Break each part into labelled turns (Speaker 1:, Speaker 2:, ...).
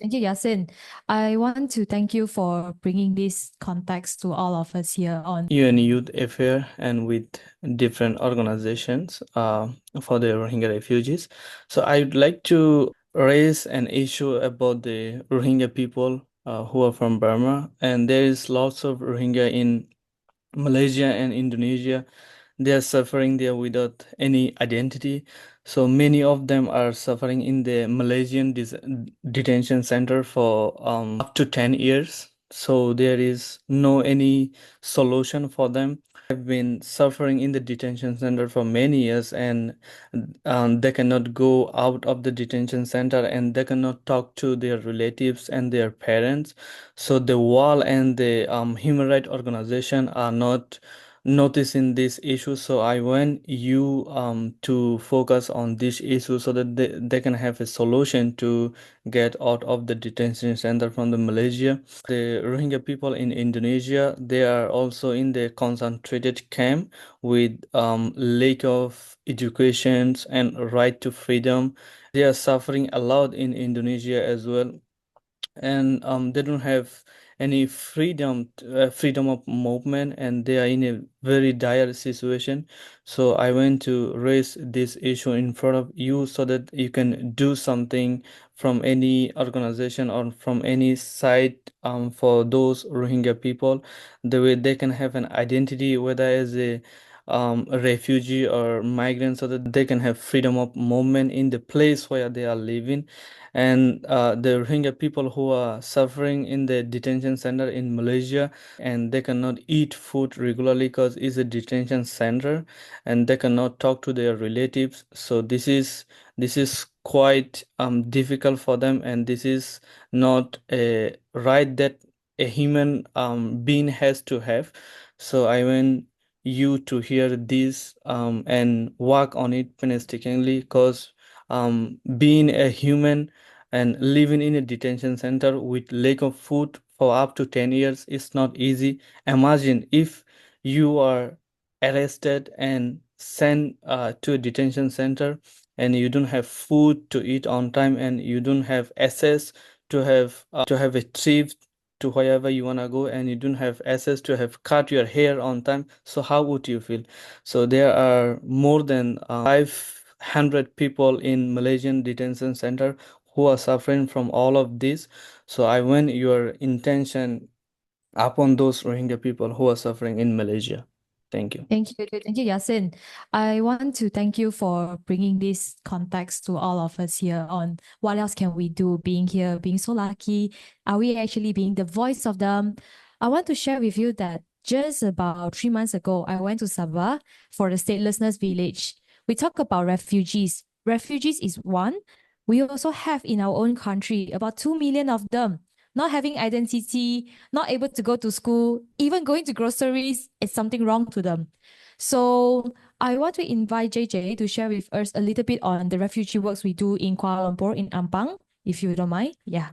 Speaker 1: Thank you, Yasin. I want to thank you for bringing this context to all of us here on
Speaker 2: UN Youth Affair and with different organizations for the Rohingya refugees. So I would like to raise an issue about the Rohingya people who are from Burma, and there is lots of Rohingya in Malaysia and Indonesia. They are suffering there without any identity. So many of them are suffering in the Malaysian detention center for up to 10 years. So there is no any solution for them. Have been suffering in the detention center for many years, and they cannot go out of the detention center, and they cannot talk to their relatives and their parents. So the wall and the human rights organization are not noticing this issue. So I want you to focus on this issue so that they can have a solution to get out of the detention center from the Malaysia. The Rohingya people in Indonesia, they are also in the concentrated camp with lack of education and right to freedom. They are suffering a lot in Indonesia as well, and they don't have any freedom of movement, and they are in a very dire situation. So I want to raise this issue in front of you so that you can do something from any organization or from any side for those Rohingya people, the way they can have an identity, whether as a refugee or migrant, so that they can have freedom of movement in the place where they are living. And the Rohingya people who are suffering in the detention center in Malaysia, and they cannot eat food regularly because it's a detention center, and they cannot talk to their relatives. So this is quite difficult for them, and this is not a right that a human being has to have. So I want you to hear this and work on it painstakingly, because being a human and living in a detention center with lack of food for up to 10 years is not easy. Imagine if you are arrested and sent to a detention center, and you don't have food to eat on time, and you don't have access to have a trip to wherever you want to go, and you don't have access to have cut your hair on time. So how would you feel? So there are more than 500 people in Malaysian detention center who are suffering from all of this. So I want your intention upon those Rohingya people who are suffering in Malaysia. Thank you.
Speaker 1: Thank you, Yasin. I want to thank you for bringing this context to all of us here on what else can we do being here, being so lucky. Are we actually being the voice of them? I want to share with you that just about 3 months ago, I went to Sabah for the statelessness village. We talk about refugees. Refugees is one. We also have in our own country about 2 million of them not having identity, not able to go to school, even going to groceries, it's something wrong to them. So I want to invite JJ to share with us a little bit on the refugee works we do in Kuala Lumpur, in Ampang, if you don't mind. Yeah.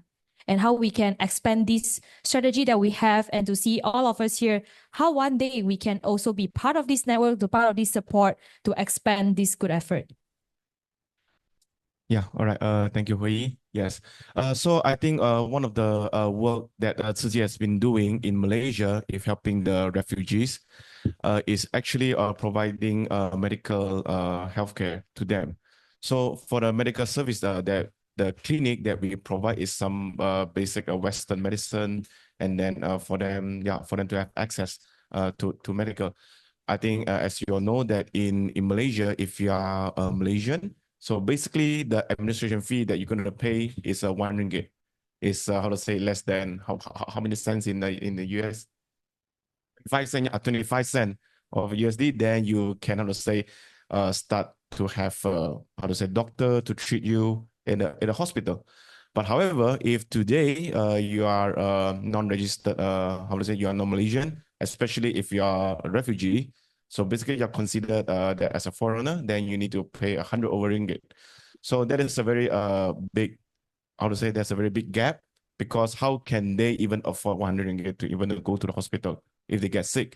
Speaker 1: And how we can expand this strategy that we have, and to see all of us here, how one day we can also be part of this network, to part of this support to expand this good effort.
Speaker 3: Yeah, all right. Thank you, Hui. Yes. So I think one of the work that Tzu Chi has been doing in Malaysia, if helping the refugees, is actually providing medical healthcare to them. So for the medical service, that the clinic that we provide is some basic Western medicine, and then for them to have access to medical. I think as you all know that in Malaysia, if you are Malaysian, so basically the administration fee that you're going to pay is RM1. Is how to say, less than how many cents in the US? 5 cents, 25 cents of USD. Then you can, how to say, start to have how to say, doctor to treat you in a hospital. But however, if today you are non-registered, how to say, you are non-Malaysian, especially if you are a refugee, so basically you're considered that as a foreigner, then you need to pay 100 over ringgit. So that is a very big, how to say, there's a very big gap, because how can they even afford 100 ringgit to even go to the hospital if they get sick?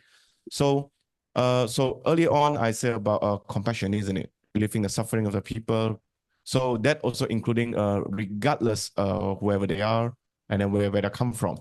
Speaker 3: So so early on, I said about compassion, isn't it? Relieving the suffering of the people. So that also including regardless whoever they are and then wherever they come from.